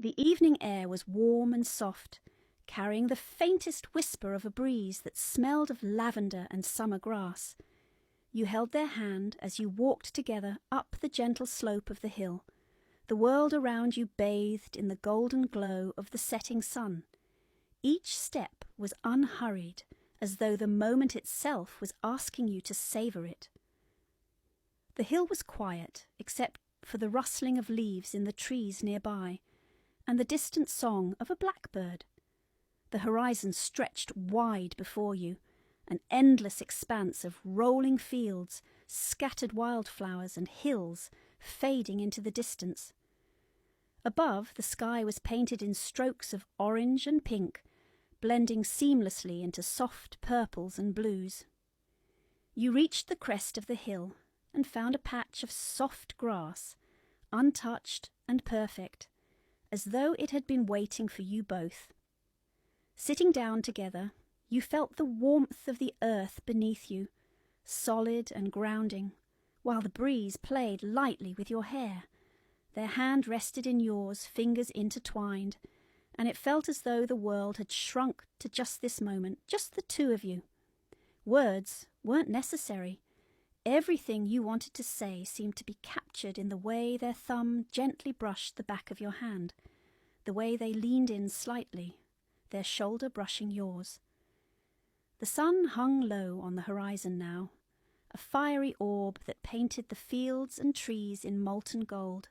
The evening air was warm and soft, carrying the faintest whisper of a breeze that smelled of lavender and summer grass. You held their hand as you walked together up the gentle slope of the hill, the world around you bathed in the golden glow of the setting sun. Each step was unhurried, as though the moment itself was asking you to savour it. The hill was quiet, except for the rustling of leaves in the trees nearby, and the distant song of a blackbird. The horizon stretched wide before you, an endless expanse of rolling fields, scattered wildflowers, and hills fading into the distance. Above, the sky was painted in strokes of orange and pink, blending seamlessly into soft purples and blues. You reached the crest of the hill and found a patch of soft grass, untouched and perfect, as though it had been waiting for you both. Sitting down together, you felt the warmth of the earth beneath you, solid and grounding, while the breeze played lightly with your hair. Their hand rested in yours, fingers intertwined, and it felt as though the world had shrunk to just this moment, just the two of you. Words weren't necessary. Everything you wanted to say seemed to be captured in the way their thumb gently brushed the back of your hand, the way they leaned in slightly, their shoulder brushing yours. The sun hung low on the horizon now, a fiery orb that painted the fields and trees in molten gold.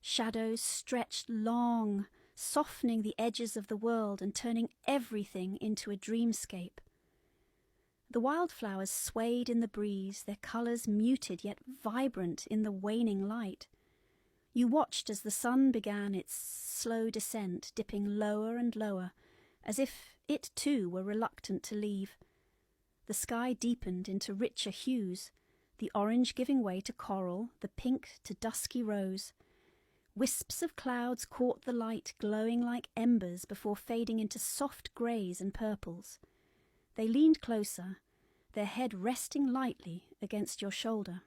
Shadows stretched long, softening the edges of the world and turning everything into a dreamscape. The wildflowers swayed in the breeze, their colours muted yet vibrant in the waning light. You watched as the sun began its slow descent, dipping lower and lower, as if it too were reluctant to leave. The sky deepened into richer hues, the orange giving way to coral, the pink to dusky rose. Wisps of clouds caught the light, glowing like embers before fading into soft greys and purples. They leaned closer, their head resting lightly against your shoulder.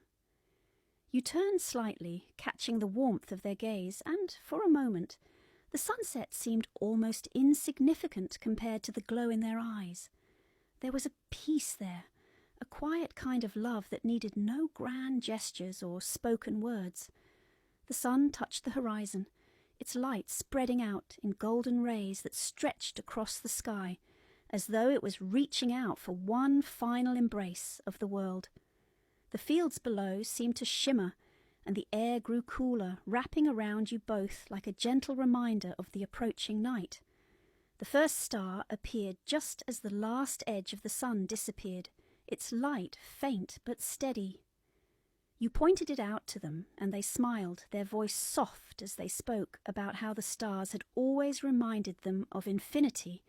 You turned slightly, catching the warmth of their gaze, and, for a moment, the sunset seemed almost insignificant compared to the glow in their eyes. There was a peace there, a quiet kind of love that needed no grand gestures or spoken words. The sun touched the horizon, its light spreading out in golden rays that stretched across the sky, as though it was reaching out for one final embrace of the world. The fields below seemed to shimmer, and the air grew cooler, wrapping around you both like a gentle reminder of the approaching night. The first star appeared just as the last edge of the sun disappeared, its light faint but steady. You pointed it out to them, and they smiled, their voice soft as they spoke about how the stars had always reminded them of infinity,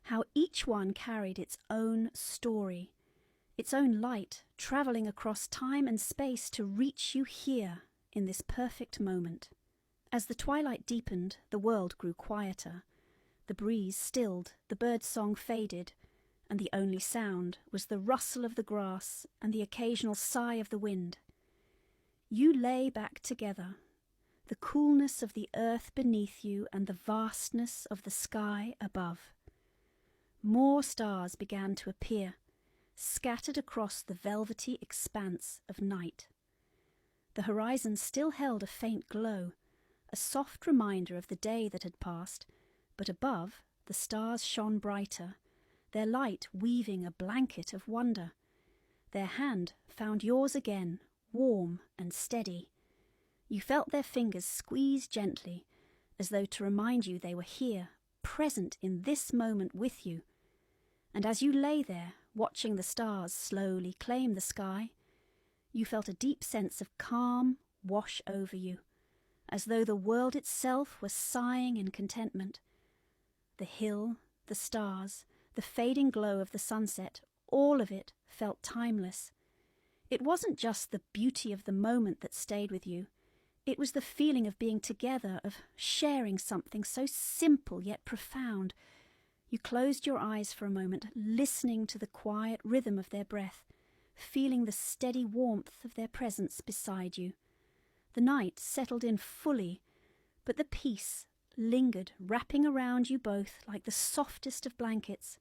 how each one carried its own story, its own light travelling across time and space to reach you here in this perfect moment. As the twilight deepened, the world grew quieter. The breeze stilled, the bird's song faded, and the only sound was the rustle of the grass and the occasional sigh of the wind. You lay back together, the coolness of the earth beneath you and the vastness of the sky above. More stars began to appear, scattered across the velvety expanse of night. The horizon still held a faint glow, a soft reminder of the day that had passed, but above the stars shone brighter, their light weaving a blanket of wonder. Their hand found yours again, warm and steady. You felt their fingers squeeze gently, as though to remind you they were here, present in this moment with you. And as you lay there, watching the stars slowly claim the sky, you felt a deep sense of calm wash over you, as though the world itself were sighing in contentment. The hill, the stars, the fading glow of the sunset, all of it felt timeless. It wasn't just the beauty of the moment that stayed with you. It was the feeling of being together, of sharing something so simple yet profound. You closed your eyes for a moment, listening to the quiet rhythm of their breath, feeling the steady warmth of their presence beside you. The night settled in fully, but the peace lingered, wrapping around you both like the softest of blankets.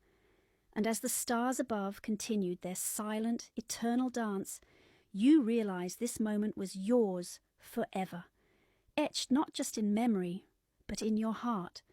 And as the stars above continued their silent, eternal dance, you realized this moment was yours forever, etched not just in memory, but in your heart,